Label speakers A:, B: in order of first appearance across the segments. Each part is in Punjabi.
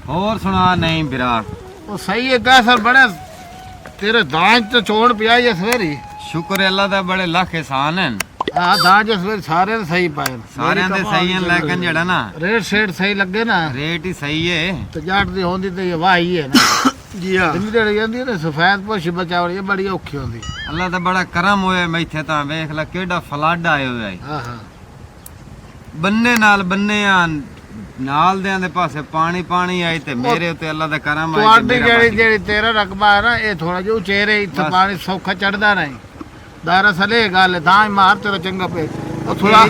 A: और सुना नहीं बिरा
B: वो सही है क्या सर बड़े तेरे दांत तो छोड़ पिया ये सवेरी
A: शुक्र है अल्लाह दा बड़े लख एहसान हैं
B: हाँ दांत जो सवेरी सारे तो सही पाए
A: सारे दे सही हैं लेकिन जेड़ा ना
B: रेट शेट सही लगे ना
A: रेट ही सही है
B: तो जाट दी होंदी तो ये वाह ही है ना
C: जी हाँ
B: जिंदी जड़ी ਜਾਂਦੀ है ना सफेद पोशी बचाव ये बड़ी औखी होंदी
A: अल्लाह दा बड़ा करम होए मैथे ता वेख ला केड़ा फ्लड आए होए
B: हाँ हाँ
A: बन्ने नाल बन्ने आ नाल दे पासे पानी पानी आई ते मेरे उते अल्लाह दा करम आई
B: ਤੁਹਾਡੀ ਜਿਹੜੀ ਤੇਰਾ ਰਕਬਾ ਹੈ ਨਾ ਇਹ ਥੋੜਾ ਜਿਹਾ ਉਚੇਰੇ ਇੱਥੇ ਪਾਣੀ ਸੌਖਾ ਚੜਦਾ ਨਹੀਂ ਦਾਰਾ ਸਲੇ ਗੱਲ ਤਾਂ ਹੀ ਮਾਰ ਤੇਰਾ ਚੰਗਾ ਪੇ ਉਹ ਥੋੜਾ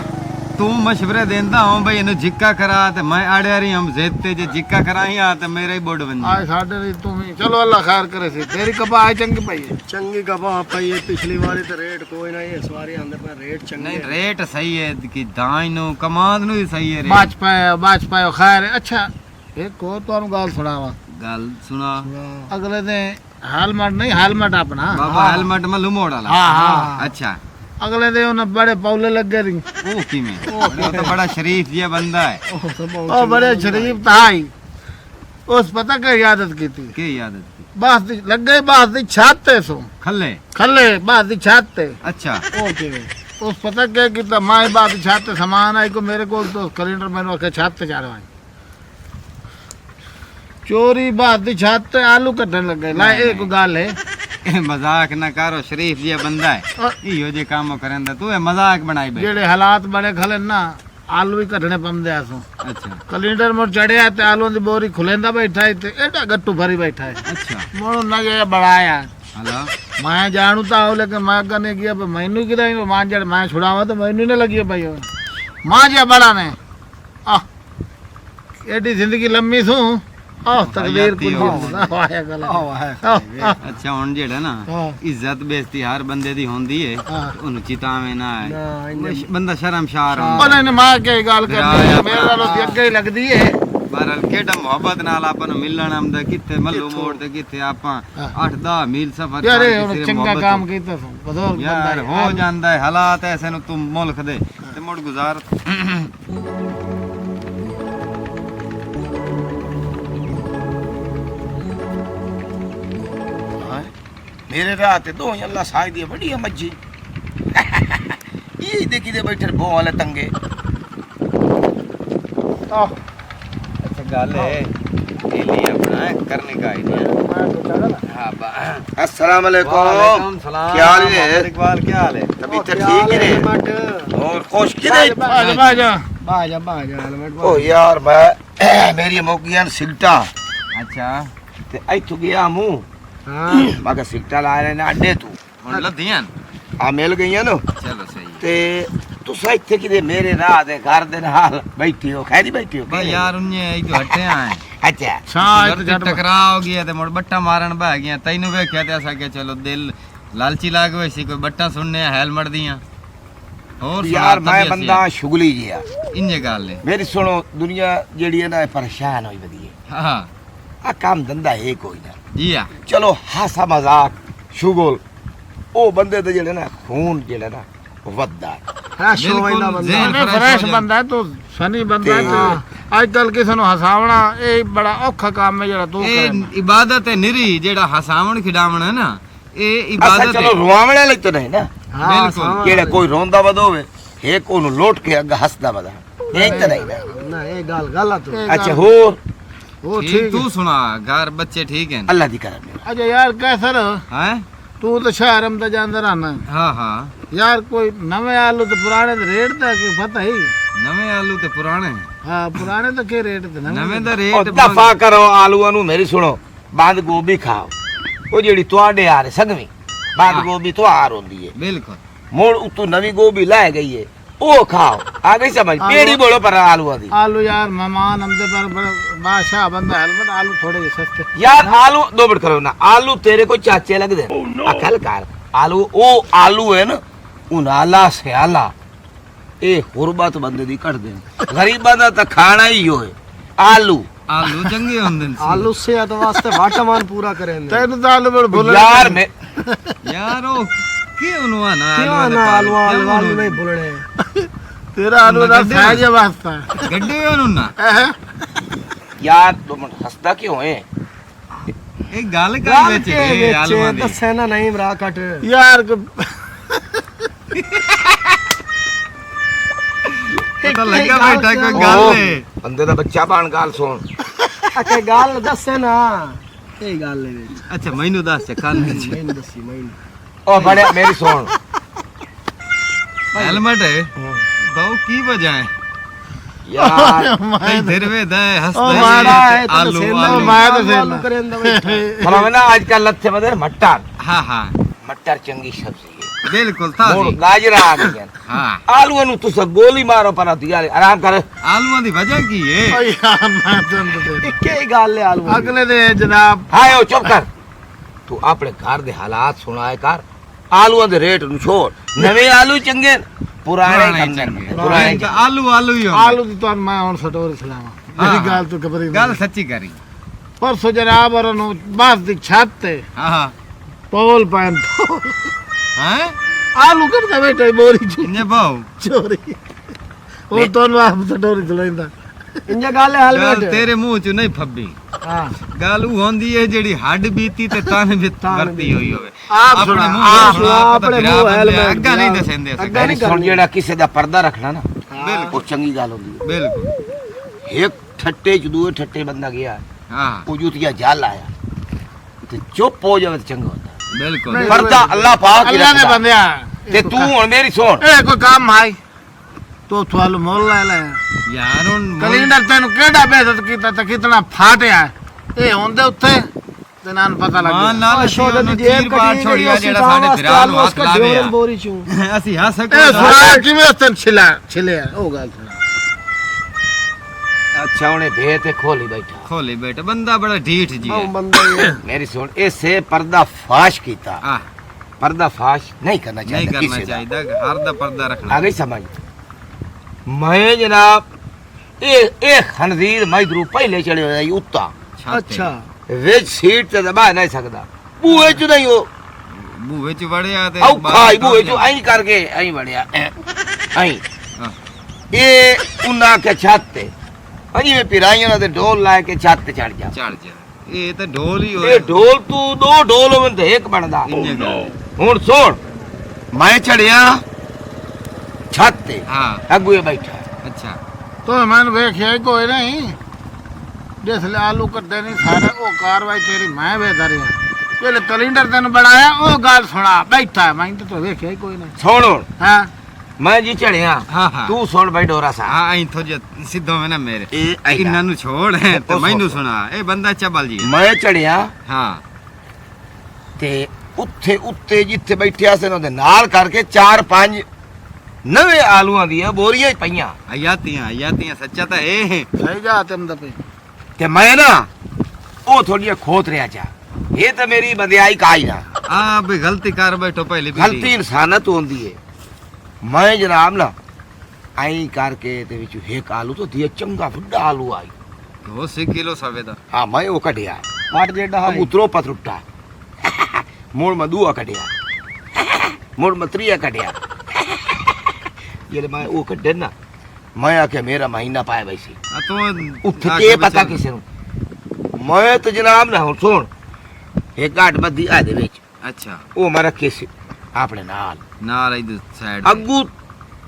A: तू मशवरे देंदा हूं भाई इनु जिक्का करा ते मैं आड़े रही हम जेद ते जे जिक्का कराई आ ते मेरा ही बोड बन
B: ਆਏ ਸਾਡੇ ਲਈ ਤੂੰ ਵੀ ਚਲੋ ਅੱਲਾ ਖੈਰ ਕਰੇ ਸੀ ਤੇਰੀ ਕਬਾ ਆਏ ਚੰਗੀ ਪਈ ਹੈ
C: चंगी कपा पाई है पिछली बारी तो रेट कोई नहीं इस बारी अंदर में रेट चंगी
A: नहीं
C: है।
A: रेट सही है कि दाई नु कमाद नु ही सही है
B: ਬਾਚ ਪਾਇਓ ਖੈਰ ਹੈ। ਅੱਛਾ ਇੱਕ ਹੋਰ ਤੁਹਾਨੂੰ ਗੱਲ ਸੁਣਾਵਾਂ
A: गल सुना
B: ਅਗਲੇ ਦਿਨ ਹੈਲਮਟ ਨਹੀਂ ਹੈਲਮਟ ਆਪਣਾ
A: बाबा हेलमेट में लुमोड़ वाला
B: हाँ हाँ
A: अच्छा
B: ਅਗਲੇ ਦਿਨ ਉਹਨਾਂ ਬੜੇ ਪੌਲੇ ਲੱਗੇ ਰਹੀ
A: वो की में वो तो बड़ा शरीफ ये बंदा है
B: ਉਹ ਬੜੇ ਸ਼ਰੀਫ ਤਾਈ ਉਸ ਪਤਾ ਕਿ ਆਦਤ ਕੀਤੀ
A: के आदत की
B: ਬਾਸ ਦੀ ਲੱਗੇ ਬਾਸ ਦੀ ਛੱਤ ਤੇ ਸੋ
A: खल्ले
B: ਖੱਲੇ ਬਾਸ ਦੀ ਛੱਤ ਤੇ
A: अच्छा
B: ਉਹ ਕਿਵੇਂ ਉਸ ਪਤਾ ਕਿ ਕੀਤਾ ਮੈਂ ਬਾਸ ਦੀ ਛੱਤ ਤੇ ਸਮਾਨ ਆਈ ਕੋ ਮੇਰੇ ਕੋਲ ਤੋਂ ਕੈਲੰਡਰ ਮੈਨੂੰ ਆਖਿਆ ਛੱਤ ਤੇ ਚੜਵਾਈ ਚੋਰੀ ਬਾਸ ਦੀ ਛੱਤ ਤੇ ਆਲੂ ਕੱਢਣ ਲੱਗੇ ਲੈ ਇਹ ਕੋਈ ਗੱਲ ਹੈ
A: ए मजाक ना करो शरीफ ये बंदा है इहो जे काम करंदा तू ए मजाक बनाई बे
B: ਜਿਹੜੇ ਹਾਲਾਤ ਬੜੇ ਖਲੇ ਨਾ ਆਲੂ ਹੀ ਕੱਢਣੇ ਪੰਦੇ ਆਸੋਂ
A: अच्छा
B: ਕੈਲੰਡਰ ਮੋੜ ਚੜਿਆ ਤੇ ਆਲੂਆਂ ਦੀ ਬੋਰੀ ਖੁਲੇਂਦਾ ਬੈਠਾ ਹੈ ਤੇ ਐਡਾ ਗੱਟੂ ਭਰੀ ਬੈਠਾ ਹੈ
A: अच्छा
B: ਮੋੜ ਨਾ ਜੇ ਬੜਾਇਆ
A: हेलो
B: ਮੈਂ ਜਾਣੂ ਤਾਂ ਉਹ ਲੇਕਿਨ ਮੈਂ ਕਰਨੇ ਗਿਆ ਮੈਨੂੰ ਕਿਦਾਂ ਮਾਂ ਜੜ ਮੈਂ ਛੁਡਾਵਾਂ ਤਾਂ ਮੈਨੂੰ ਨਹੀਂ ਲੱਗੀ ਭਾਈ ਮਾਂ ਜੀ ਬੜਾ ਨੇ ਆ ਐਡੀ ਜ਼ਿੰਦਗੀ ਲੰਮੀ ਸੂ ਆਹ ਤਕਦੀਰ ਕੁਝ ਆਇਆ ਗੱਲ
A: अच्छा हुन जेड़ा ना
B: हाँ।
A: इज्जत बेइज्जती हर बंदे दी होंदी है
B: हाँ।
A: ओनु चितावे ना है
C: ना, इन्हें-
A: बंदा शर्मशार
B: ਉਹ
A: होंदा
B: ਨਹੀਂ ਮਾਂ ਕੇ ਗੱਲ ਕਰਨੀ ਮੇਰੇ ਨਾਲੋਂ ਤੇ ਅੱਗੇ ਹੀ ਲੱਗਦੀ ਹੈ
A: बहरहाल केड़ा मोहब्बत नाल आपन मिलन आमदा किथे मल्लू मोड़ ते किथे आपा
B: हाँ।
A: 8-10 मील सफर
B: ਯਾਰ
A: करके
B: ਇਹ
A: सिर्फ
B: ਚੰਗਾ
A: मोहब्बत
B: ਕੰਮ
A: हो।
B: ਕੀਤਾ ਤੂੰ ਬਦੌਲਤ
A: यार हो जांदा है हालात ऐसे नु तुम मुल्क दे ते मुड़ गुजार
D: मेरे रात दो अल्लाह साई दी बड़ी मज्जी ये देखी दे बैठे बो वाले तंगे
A: अच्छा गल है ये लिए अपना करने का आइडिया हां
D: अस्सलाम वालेकुम
A: वालेकुम सलाम
D: क्या हाल है
A: इकबाल क्या हाल है
D: तबीयत ठीक है और खुश किदे
B: ਬਾਜ ਬਾਜ
C: बाजा हेलमेट
D: ओ यार मैं मेरी मोगियां सिगटा
A: अच्छा
D: ते इथु गया मु
C: हाँ
D: मगर सिगटा ला रहे ने अड्डे तू
A: हुन लदियां
D: आ मिल गई है ना
A: चलो सही है
D: ते तुसा इथे किदे मेरे राह दे घर दे नाल बैठी हो खैरी बैठी हो
A: भाई यार उन्ने ई जो हटे आए
D: अच्छा
B: ਸਾਹ
A: घर ते टकराव हो गया ते मुड़ बट्टा मारन बह गया तैनू वेख्या ते असा के चलो दिल लालची लाग होई सी कोई बट्टा सुनने हेलमेट दियां और
D: यार मैं बंदा शुगली जिया
A: इन्ने गल है
D: मेरी सुनो दुनिया जेड़ी है ना परेशान होई बदी है
A: हां
D: आ काम धंधा है कोई ना
A: जी हां
D: चलो हासा मजाक शुगल ओ बंदे ते जेड़े ना खून जेड़ा ना वद्दा
C: फ्रेश हो
A: बिल्कुल
C: ना बंदा
A: ज़हन
B: ਨਹੀਂ
A: fresh
B: ਫਰੈਸ਼
A: ਹੋ ਜਾਏ।
B: ਬੰਦਾ ਹੈ ਤੂੰ ਸਨੀ ਬੰਦਾ ਹੈ ਤੇ ਅੱਜ ਕੱਲ ਕਿਸੇ ਨੂੰ ਹਸਾਵਣਾ ਇਹ ਬੜਾ ਔਖਾ ਕੰਮ ਹੈ ਜਿਹੜਾ ਤੂੰ
A: ए
B: ਕਰਨਾ
A: इबादत है निरी जेड़ा हसावण खिडावण है ना ए
D: असा
A: इबादत
D: चलो
A: है
D: रुआवणे लई तो नहीं ना
A: बिल्कुल
D: जेड़ा कोई रोंदा वद होवे एक ओनु लोट के अग हसदा वदा एक तो नहीं ना
C: ना ये गाल गलत हो
D: अच्छा होर
B: ਉਹ
A: ठीक
B: ਠੀਕ
A: तू सुना घर बच्चे ठीक हैं
D: अल्लाह दी करम है
B: ਅਜੇ ਯਾਰ ਕੈਸਰ
A: हैं
B: ਤੂੰ ਤਾਂ ਸ਼ਹਿਰਮ ਤੇ ਜਾਂਦਾ ਰਹਿਣਾ
A: हाँ हाँ
B: ਯਾਰ ਕੋਈ ਨਵੇਂ ਆਲੂ ਤੇ ਪੁਰਾਣੇ ਦੇ ਰੇਟ ਦਾ ਕੀ ਪਤਾ ਹੀ
A: नवे आलू ते पुराने
B: ਹਾਂ ਪੁਰਾਣੇ ਤਾਂ ਕੀ ਰੇਟ ਤੇ
A: नवे दा
D: ओ
A: रेट
D: दफा करो आलूआं नु मेरी सुनो बंद गोभी खाओ ओ जेड़ी तुआडे आ रहे सगवी बंद
A: हाँ।
D: गोभी तुआर होंदी है
A: बिल्कुल
D: मोड़ उतू नवी गोभी लाए गई है ओ खाओ आ गई समझ
B: आलू-
D: पेड़ी बोलो पर आलूआं दी
B: आलू यार मेहमान हमसे पर बादशाह बंदा हेलमेट आलू थोड़े सस्ते
D: यार आलू दो मिनट करो ना आलू तेरे को चाचे लग दे अकल कर आलू ओ आलू है ना उनाला से आला ए गुरबत बंदे दी कट दे गरीबां दा ता खाना ही होए आलू
A: आलू चंगे होंदे ने
C: आलू से तो वास्ते वाटमान पूरा करे ने
B: ਤੈਨੂੰ ਤਾਂ ਆਲੂ ਬੜ ਭੁੱਲ
D: यार मैं
A: यार ओ क्यों नुआ ना
C: क्यों ना आलू आलू आलू नहीं भूलने
B: ਤੇਰਾ ਆਲੂ ਦਾ ਸਾਜ ਵਾਸਤਾ
A: गड्डे होनु ना
D: यार 2 मिनट हंसदा क्यों है
A: ਇਹ ਗੱਲ ਕਰ
C: ਗੱਲ
A: ਵਿੱਚ
C: ਕੇ
A: ਇਹ ਆਲੂਆਂ
C: ਵਿੱਚ
A: ਦੀ
C: ਦੱਸੇ ਨਾ ਨਹੀਂ ਭਰਾ ਕੱਟ
B: ਯਾਰ
A: ਪਤਾ ਲੱਗਾ ਬੈਠਾ ਕੋਈ ਗੱਲ ਹੈ
D: बंदे दा बच्चा बन गाल सुन
C: ਅਕੇ ਗੱਲ ਦੱਸੇ ਨਾ ਇਹ ਗੱਲ ਹੈ ਵਿੱਚ
A: ਅੱਛਾ ਮੈਨੂੰ ਦੱਸ ਕੱਲ
C: ਮੈਨੂੰ ਦੱਸੀ ਮੈਨੂੰ
D: ओ बड़े मेरी सुन
A: ਹੈਲਮਟ ਹੈ ਬਹੁ ਕੀ ਵਜ੍ਹਾ ਹੈ
D: यार
A: ਕਈ ਧਰਵੇ ਦਾ
B: ਉਹ
A: ਹੱਸਦਾ
B: ਮਾੜਾ
A: ਹੈ ਆਲੂ ਆਲੂ
B: ਮੈਂ ਤਾਂ
C: ਆਲੂ
B: ਸੇਨਾ
C: ਕਰਨ ਦਾ ਬੈਠਾ
D: फलावे ना आजकल लत्थे बदल मटर
A: ਹਾਂ ਹਾਂ
D: मटर चंगी सब्जी है
A: ਬਿਲਕੁਲ
D: मोड़
A: ਤਾਜ਼ੀ
D: गाजर आ गई हैं
A: ਹਾਂ
D: आलू नु तुस गोली मारो पर यार आराम कर
A: ਆਲੂਆਂ ਦੀ ਵਜ੍ਹਾ ਕੀ ਹੈ
B: ਓ ਯਾਰ ਮੈਂ ਤੁਹਾਨੂੰ ਦੇ
C: ਇੱਕੇ ਹੀ ਗੱਲ ਹੈ ਆਲੂ
B: ਅਗਲੇ ਦੇ ਜਨਾਬ
D: हाय ओ चुप कर तू अपने घर दे हालात सुनाए कर आलूआं दे रेट नु छोड़ नवे आलू चंगे पुराने
A: ਪੁਰਾਣੇ
D: कंदे
A: ਚੰਗੇ।
D: पुराने
A: ਤਾਂ ਆਲੂ ਆਲੂ ਹੀ ਹੁੰਦੇ
B: ਆਲੂ ਦੀ ਤੁਹਾਨੂੰ ਮੈਂ ਹੁਣ ਸਟੋਰੀ ਸੁਣਾਵਾਂ ਮੇਰੀ
A: ਹਾਂ।
B: ਗੱਲ ਤੋਂ ਖਬਰ
A: ਗੱਲ ਸੱਚੀ ਕਰੀ
B: ਪਰਸੋਂ ਜਨਾਬ ਔਰ ਨੂੰ ਬਾਸ ਦੀ ਛੱਤ ਤੇ
A: ਹਾਂ ਹਾਂ
B: ਪੋਲ ਪੈਨ
A: ਹੈ
B: ਆਲੂ ਕਰਦਾ ਬੈਠਾ ਬੋਰੀ ਚ
A: ਇੰਨੇ ਬਾਉ
B: ਚੋਰੀ ਉਹ ਤੁਹਾਨੂੰ ਆਪ ਸਟੋਰੀ ਸੁਣਾਉਂਦਾ
C: ਇੰਜਾ ਗੱਲ ਹੈ
A: ਗੱਲ
C: ਹੈਲਮਟ
A: ਤੇਰੇ ਮੂੰਹ ਚ ਨਹੀਂ ਫੱਬੀ
B: ਹਾਂ
A: ਗੱਲ ਉਹ ਹੁੰਦੀ ਹੈ ਜਿਹੜੀ ਹੱਡ ਬੀਤੀ ਤੇ ਤਨ ਵਰਤੀ ਹੋਈ ਹੋਵੇ
B: ਆਪ ਸੁਣਾ,
C: ਆਪ ਸੁਣਾ, ਆਪਣੇ ਮੂੰਹ ਹੈਲਮਟ
A: ਅੱਗਾ ਨਹੀਂ ਦਸੰਦੇ
C: ਅੱਗਾ
D: मेरी
C: नहीं
D: सुन
C: करनी।
D: जेड़ा किसी दा पर्दा रखना ना
A: बिल्कुल।
D: वो चंगी गाल होंदी
A: ਬਿਲਕੁਲ
D: है एक ठट्टे च दूए ठट्टे बंदा गया
A: ਹਾਂ
D: वो जुतिया जाल आया ते चुप हो जावे तो चंगा होता
A: ਬਿਲकुਲ
B: नहीं।
D: पर्दा अल्लाह पाक ही
B: ਅੱਲਾ ਨੇ
D: रखदा।
B: ਬੰਦਿਆ
D: ते तू हुन मेरी सुन
B: ਇਹ ਕੋਈ ਕੰਮ ਆਈ ਤੋ ਤੁਹਾਨੂੰ ਮੁੱਲ ਲੈ ਲੈ
A: ਯਾਰ ਹੁਣ
B: ਕੈਲੰਡਰ ਤੈਨੂੰ ਕਿਹੜਾ ਬੇਇੱਜ਼ਤ ਕੀਤਾ ਤੇ ਕਿਤਨਾ ਫਾਟਿਆ ਇਹ ਹੁੰਦੇ ਉੱਥੇ ਤੇ ਨਾਲ ਪਤਾ ਲੱਗ
A: ਮਾਨ
B: ਗਿਆ
A: ਨਾਲ
C: ਸ਼ੋਦਾ ਦੀ
A: ਦੀ
C: ਜੇਬ
A: ਬਾਹਰ
C: ਕੱਢੀ
A: ਛੋੜਿਆ ਜਿਹੜਾ ਸਾਡੇ ਫਿਰਾਲ ਨੂੰ ਹੱਥ ਲਾਵੇ ਆ।
C: ਬੋਰੀ ਚੋਂ
A: ਅਸੀਂ ਹੱਸ
B: ਇਹ
A: ਸਕਦੇ
B: ਸੁਣਾ ਕਿਵੇਂ ਤੈਨੂੰ ਛਿਲਿਆ ਉਹ ਗੱਲ ਸੁਣਾ
D: अच्छा उन्हें भे ते खोली बैठा
A: ਖੋਲੇ ਬੇਟਾ ਬੰਦਾ ਬੜਾ ਢੀਠ ਜੀ
C: ਉਹ
A: ਹੈ
C: ਬੰਦਾ ਹੀ ਹੈ।
D: मेरी सुन इसे पर्दा फाश कीता
A: ਆ
D: पर्दा फाश नहीं करना
A: ਨਹੀਂ
D: चाहिए
A: ਕਰਨਾ
D: किसी दा।
A: ਚਾਹੀਦਾ ਹਰ ਦਾ ਪਰਦਾ
D: आ
A: ਰੱਖਣਾ
D: गई समझ मैं जनाब ए खनजीर मजदू पहले चढ़े हुए उत्ता
C: ਅੱਛਾ
D: विच सीट ते दबा नहीं सकदा बूहे च नहीं हो
A: ਬੂਹੇ ਚ ਵੜਿਆ ਤੇ
D: औखा ही बूहे च आई करके आई बढ़िया आई
A: ਹਾਂ।
D: ए उन्ना के छत ते अजी में पिराइयां दे ढोल लाए के छत ते चढ़ जा
A: ਚੜ ਜਾ ਇਹ ਤਾਂ ਢੋਲ ਹੀ
D: ए
A: ਹੋਇਆ
D: ढोल तू दो ढोल होवन ते एक बनदा
A: ਇੰਨੇ ਗੱਲ
D: हुन सुन मैं चढ़िया छत ते
A: ਹਾਂ
D: अगुए बैठा
A: ਅੱਛਾ
B: ਤੋ ਮੈਨੂੰ ਵੇਖਿਆ ਹੀ ਕੋਈ ਨਹੀਂ ਜਿਸ ਲਈ ਆਲੂ ਕੱਢੇ ਨਹੀਂ ਸਾਰਾ ਉਹ ਕਾਰਵਾਈ ਤੇਰੀ ਮੈਂ ਵੇਖਦਾ ਰਿਹਾ ਜਿਹੜੇ ਕੈਲੰਡਰ ਤੈਨੂੰ ਬਣਾਇਆ ਉਹ ਗੱਲ ਸੁਣਾ ਬੈਠਾ ਮੈਂ ਤਾਂ ਵੇਖਿਆ ਹੀ ਕੋਈ ਨਹੀਂ
D: सुन हुन
B: ਹਾਂ
D: मैं जी चढ़िया
A: ਹਾਂ ਹਾਂ
D: तू सुन भाई डोरा सा
A: ਹਾਂ ਇੱਥੋਂ ਜੇ ਸਿੱਧੋ ਮੈਂ ਨਾ ਮੇਰੇ
D: ए
A: ਇਹਨਾਂ ਨੂੰ ਛੋੜ ਹੈ ਤੇ
D: ਉਹ
A: ਮੈਨੂੰ
D: ਸੁਣ।
A: ਸੁਣਾ ਇਹ ਬੰਦਾ ਚੱਬਲ ਜੀ ਹੈ।
D: मैं चढ़िया
A: ਹਾਂ
D: ਤੇ ਉੱਥੇ ਉੱਤੇ ਜਿੱਥੇ ਬੈਠਿਆ ਸੀ ਉਹਦੇ ਨਾਲ ਕਰਕੇ 4-5 ਨਵੇਂ ਆਲੂਆਂ ਦੀਆਂ ਬੋਰੀਆਂ ਹੀ ਪਈਆਂ
A: ਆਯਾਤੀਆਂ ਸੱਚਾ ਤਾਂ ਇਹ ਹੈ।
B: ਸਹੀ ਜਾ ਤੈਨੂੰ ਤਾਂ ਪਈ
D: ਤੇ ਮੈਂ ਨਾ ਉਹ ਥੋੜੀਆਂ ਖੋਤ ਰਿਆ ਚਾ ਇਹ ਤਾਂ ਮੇਰੀ ਬੰਦਿਆਈ ਕਾਈ ਨਾ
A: ਆ ਬਈ ਗਲਤੀ ਕਰ ਬੈਠੋ ਪਹਿਲੇ ਵੀ
D: ਗਲਤੀ ਇਨਸਾਨਤ ਹੁੰਦੀ ਏ ਮੈਂ ਜਨਾਬ ਨਾ ਆਈ ਕਰਕੇ ਤੇ ਵਿੱਚ ਇੱਕ ਆਲੂ ਤੋਂ ਦੀ ਚੰਗਾ ਵੱਡਾ ਆਲੂ ਆਈ
A: 200 ਕਿਲੋ ਸਵੇ ਦਾ
D: ਹਾਂ ਮੈਂ ਉਹ ਕੱਢਿਆ
C: ਪਾਟ ਜਿਹੜਾ ਹੈ
D: ਉਤਰੋ ਪਤਰੁੱਟਾ ਮੋੜ ਮਦੂਆ ਕੱਢਿਆ ਮੋੜ ਮਤਰੀਆ ਕੱਢਿਆ ਜਿਹੜੇ ਮੈਂ ਉਹ ਕੱਢੇ ਨਾ ਮੈਂ ਆਖਿਆ ਮੇਰਾ ਮਹੀਨਾ ਪਾਇਆ ਵੈਸੀ
A: ਆ ਤੂੰ
D: ਉੱਠ ਕੇ ਪਤਾ ਕਿਸੇ ਨੂੰ ਮੈਂ ਤੇ ਜਨਾਬ ਨਾ ਹੁਣ ਸੁਣ ਇੱਕ ਘਾਟ ਬੱਦੀ ਆ ਦੇ ਵਿੱਚ
A: ਅੱਛਾ
D: ਉਹ ਮੈਂ ਰੱਖੇ ਸੀ ਆਪਣੇ ਨਾਲ
A: ਨਾਲ ਇਹਦੇ ਸਾਈਡ
D: ਅੱਗੂ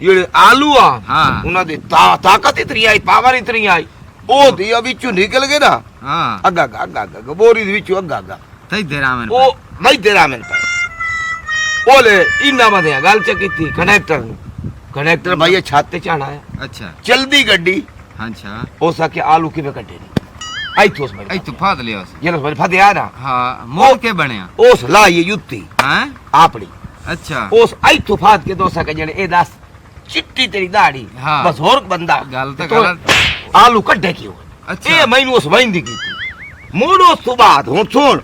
D: ਜਿਹੜੇ ਆਲੂ ਆ
A: ਹਾਂ।
D: ਉਹਨਾਂ ਦੀ ਤਾਕਤ ਇਤਨੀ ਆਈ ਪਾਵਰ ਇਤਨੀ ਆਈ ਉਹ ਦੀ ਵਿੱਚੋਂ ਨਿਕਲ ਗਏ ਨਾ
A: ਹਾਂ
D: ਅੱਗਾ ਅੱਗਾ ਬੋਰੀ ਦੇ ਵਿੱਚੋਂ ਅੱਗਾ
A: ਤೈ ਦੇਰਾਮਨ
D: ਉਹ ਨਹੀਂ ਤੇਰਾ ਮੈਨੂੰ ਪਏ ਉਹਲੇ ਇੰਨਾ ਮਧਿਆ ਗੱਲ ਚ ਕੀਤੀ ਕਨੈਕਟਰ ਭਾਈ ਛੱਤ ਤੇ ਚੜਾਇਆ
A: ਅੱਛਾ
D: ਚਲਦੀ ਗੱਡੀ
A: ਅੱਛਾ
D: ਹੋ ਸਕੇ ਆਲੂ ਕਿਵੇਂ ਕੱਢੇ ਨੇ ਆਈਥੋਸ ਮੈਂ
A: ਇਹ ਤੂੰ ਫਾਦ ਲਿਆ ਸੀ
D: ਜਨਸ ਮੈਂ ਫਦਿਆ ਨਾ
A: ਹਾਂ ਮੋੜ ਕੇ ਬਣਿਆ
D: ਉਸ ਲਾਈ ਜੁੱਤੀ
A: ਹਾਂ
D: ਆਪਣੀ
A: ਅੱਛਾ
D: ਉਸ ਆਈਥੋਂ ਫਾਦ ਕੇ ਦੋ ਸਕੇ ਜਿਹੜੇ ਇਹ ਦੱਸ ਚਿੱਟੀ ਤੇਰੀ ਦਾੜੀ
A: ਹਾਂ।
D: ਬਸ ਹੋਰ ਬੰਦਾ
A: ਗੱਲ ਤਾਂ
D: ਤੋ
A: ਗਲਤ
D: ਆਲੂ ਕੱਢੇ ਕਿਉਂ
A: ਅੱਛਾ
D: ਇਹ ਮੈਨੂੰ ਉਸ ਵੈਂਦੀ ਕੀਤੀ ਮੋੜ ਉਸ ਤੋਂ ਬਾਅਦ ਹੁਣ ਸੁਣ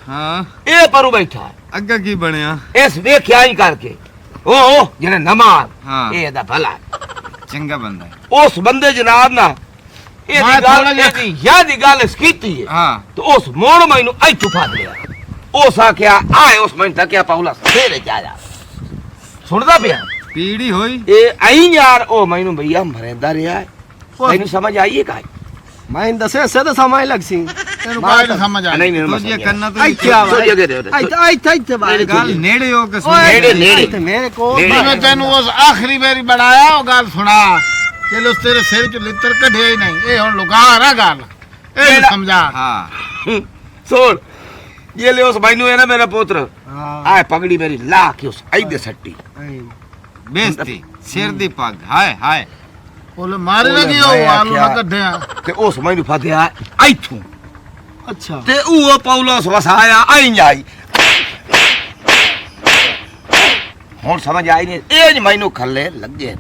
A: ਹਾਂ
D: ਇਹ ਪਰੂ ਬੈਠਾ
A: ਅੱਗਾ ਕੀ ਬਣਿਆ
D: ਇਸ ਵੇਖਿਆ ਹੀ ਕਰਕੇ ਉਹ ਜਿਹੜੇ ਨਮਾਜ਼
A: ਹਾਂ।
D: ਇਹ ਦਾ ਭਲਾ
A: ਚੰਗਾ ਬੰਦਾ ਹੈ।
D: ਉਸ ਬੰਦੇ ਜਨਾਬ ਨਾ ਇਹ
B: ਮੈਂ
D: ਦੀ ਗੱਲ
B: ਥੋੜ੍ਹਾ ਜਿਹਾ-
D: ਇਹਦੀ ਯਾਦ ਦੀ ਗੱਲ ਕੀਤੀ ਹੈ
A: ਹਾਂ
D: ਤੇ ਉਸ ਮੋੜ ਮੈਨੂੰ ਐ ਚੁਫਾ ਲਿਆ ਉਸ ਆਖਿਆ ਆਏ ਉਸ ਮੈਂ ਤੱਕਿਆ ਪਾਉਲਾ ਫੇਰ ਜਾ ਸੁਣਦਾ ਪਿਆ
A: ਪੀੜੀ ਹੋਈ
D: ਇਹ ਐਂ ਯਾਰ ਉਹ ਮੈਨੂੰ ਭਈਆ ਮਰੇਂਦਾ ਰਿਹਾ ਹੈ। ਤੈਨੂੰ ਸਮਝ ਆਈ ਹੈ ਕਾਈ
C: ਮੈਂ ਦੱਸਿਆ ਸੇ ਤਾਂ ਸਮਾਂ ਹੀ ਲੱਗ ਸੀ
B: ਤੈਨੂੰ ਬਾਅਦ ਚ ਸਮਝ ਆ
D: ਨਹੀਂ ਨਹੀਂ
A: ਤੁਝੇ ਕੰਨਾ
C: ਇੱਥੇ ਆ
D: ਸੋ ਜਗ੍ਹਾ ਦੇ
C: ਇੱਥੇ ਬਾਹਰ
A: ਗੱਲ ਨੇੜੇ ਹੋ ਕੇ ਸੁਣ
D: ਨੇੜੇ ਨੇੜੇ
C: ਇੱਥੇ ਮੇਰੇ ਕੋਲ
D: ਨੇੜੇ।
B: ਮੈਂ ਤੈਨੂੰ ਉਸ ਆਖਰੀ ਵਾਰੀ ਬਣਾਇਆ ਉਹ ਗੱਲ ਸੁਣਾ ਜੇ ਲੋ ਤੇਰੇ ਸਿਰ ਚ ਲਿੱਤਰ ਕੱਢਿਆ ਹੀ ਨਹੀਂ ਇਹ ਹੁਣ ਲੁਕਾ ਨਾ ਗੱਲ ਇਹ ਨੀ ਸਮਝਾ
A: ਹਾਂ
D: ਸੁਣ ਇਹ ਲੈ ਉਸ ਮੈਨੂੰ ਹੈ ਨਾ ਮੇਰਾ ਪੁੱਤਰ
C: ਹਾਂ
D: ਆ ਪਗੜੀ ਮੇਰੀ ਲਾ ਕੇ ਉਸ ਆਈ ਦੇ ਸੱਟੀ
A: ਬੇਇੱਜ਼ਤੀ ਸਿਰ ਦੀ ਪੱਗ ਹਾਏ ਹਾਏ
B: ਉਹ ਮਾਰੇ ਲੱਗੀ ਉਹ ਆਲੂ ਨਾ ਕੱਢਿਆ
D: ਤੇ ਉਸ ਮੈਨੂੰ ਫਤਿਆ ਇੱਥੋਂ
C: ਅੱਛਾ
D: ਤੇ ਉਹ ਪੌਲਸ ਵਸਾਇਆ ਆਈ ਜਾਈ ਹੁਣ ਸਮਝ ਆਈ ਨਹੀਂ ਇਹ ਨੀ ਮੈਨੂੰ ਖੱਲੇ ਲੱਗੇ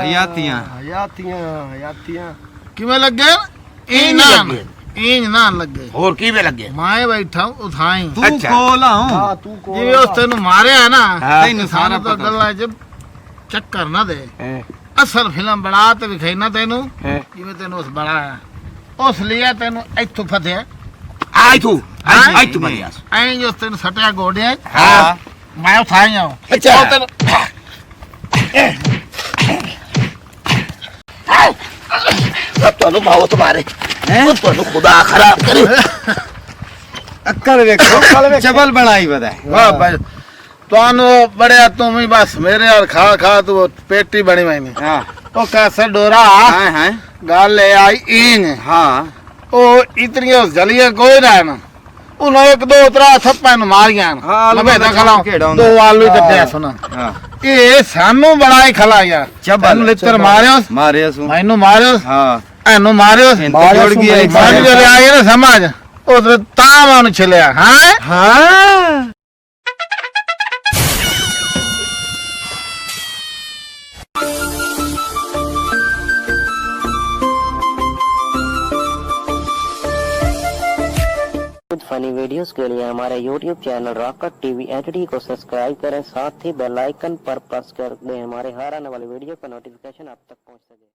A: ਹਯਾਤੀਆਂ
C: ਹਯਾਤੀਆਂ
B: ਕਿਵੇਂ ਲੱਗੇ
D: ਇੰਜ
B: ਨਾ
D: ਲੱਗੇ।
B: ਇੰਜ ਨਾ ਲੱਗੇ
D: ਹੋਰ ਕਿਵੇਂ ਲੱਗੇ
B: ਮੈਂ ਬੈਠਾ ਉਥਾਈ
A: ਤੂੰ
D: ਅੱਛਾ।
A: ਕੋਲ ਆਉਂ
C: ਹਾਂ ਤੂੰ ਕੋਲ
B: ਜਿਵੇਂ ਉਸ ਤੈਨੂੰ ਮਾਰਿਆ ਨਾ
D: ਹਾਂ।
A: ਤੈਨੂੰ ਸਾਰਾ
B: ਸਾਨੂੰ ਤਾਂ
A: ਪਤਾ
B: ਗੱਲਾਂ 'ਚ ਚੱਕਰ ਨਾ ਦੇ
D: ਹੈਂ,
B: ਅਸਲ ਫਿਲਮ ਬਣਾ ਤੇ ਵਿਖਾਈ ਨਾ ਤੈਨੂੰ
D: ਹੈਂ।
B: ਜਿਵੇਂ ਤੈਨੂੰ ਉਸ ਬਣਾਇਆ ਉਸ ਲਿਆ ਤੈਨੂੰ ਇੱਥੋਂ ਫਤਿਆ
D: ਆਈ ਤੂੰ
B: ਹਾਂ।
D: ਆਈ ਤੂੰ ਮਰਿਆ
B: ਐਂ ਜੋ ਤੈਨੂੰ ਸਟਿਆ ਗੋਡਿਆਂ 'ਚ,
A: ਹਾਂ
B: ਮੈਂ ਉਥਾਈ ਆਉਂ
D: ਅੱਛਾ।
B: ਉਹ ਤੈਨੂੰ
D: ਤੁਹਾਨੂੰ ਮਾਓ ਤੁਹਾਰੇ ਉਹ ਤੁਹਾਨੂੰ ਖੁਦਾ ਖਰਾਬ ਕਰੇ
A: ਅਕਲ ਵੇਖੋ ਚਬਲ ਬਣਾਈ ਬਦਾ
B: ਵਾਹ ਭਾਈ ਤੁਹਾਨੂੰ ਬੜਿਆ ਤੂੰ ਵੀ ਬਸ ਮੇਰੇ ਨਾਲ ਖਾ ਖਾ ਤੂੰ ਪੇਟੀ ਬਣੀ ਮੈਨੇ
A: ਹਾਂ
B: ਉਹ ਕੈਸਾ ਡੋਰਾ
A: ਹਾਂ ਹਾਂ
B: ਗੱਲ ਇਹ ਆਈ ਇੰਜ
A: ਹਾਂ
B: ਉਹ ਇਤਨੀਆਂ ਜਲੀਆਂ ਕੋਈ ਨਾ ਨਾ ਉਹਨਾਂ ਇੱਕ ਦੋ ਤਰਾ ਥੱਪਾਂ ਨੂੰ ਮਾਰੀਆਂ
A: ਹਾਂ, ਆਲੂ
B: ਲੰਬੇ
A: ਦਾ
B: ਦਾ ਖਲਾ
A: ਖੇੜਾ ਹੁੰਦਾ।
B: ਦੋ ਆਲੂ ਕੱਢਿਆ ਸੁਣਾ
A: ਹਾਂ
B: ਇਹ ਸਾਨੂੰ ਬਣਾਈ ਖਲਾ ਯਾਰ ਤੈਨੂੰ ਲਿੱਤਰ ਮਾਰਿਓ
A: ਮਾਰਿਆ ਸੂ
B: ਮੈਨੂੰ ਮਾਰਿਓ
A: ਹਾਂ
B: ਇਹਨੂੰ ਮਾਰਿਓ
A: ਇੰਤ ਜੁੜ ਗਈ ਇੱਕ
B: ਮਾਰੀ
A: ਸਾਈਡ।
B: ਜਿਹੜੇ ਆਏ ਨਾ ਸਮਝ ਉਹ ਤਾਂ ਮਾਨੂੰ ਛਲਿਆ ਹਾਂ
A: ਹਾਂ
E: कुछ फनी वीडियोस के लिए हमारे YouTube channel rocket TV HD को सब्सक्राइब करें, साथ ही बेल आइकन पर प्रेस कर दें हमारे हर आने वाली वीडियो का नोटिफिकेशन आप तक पहुंच सके।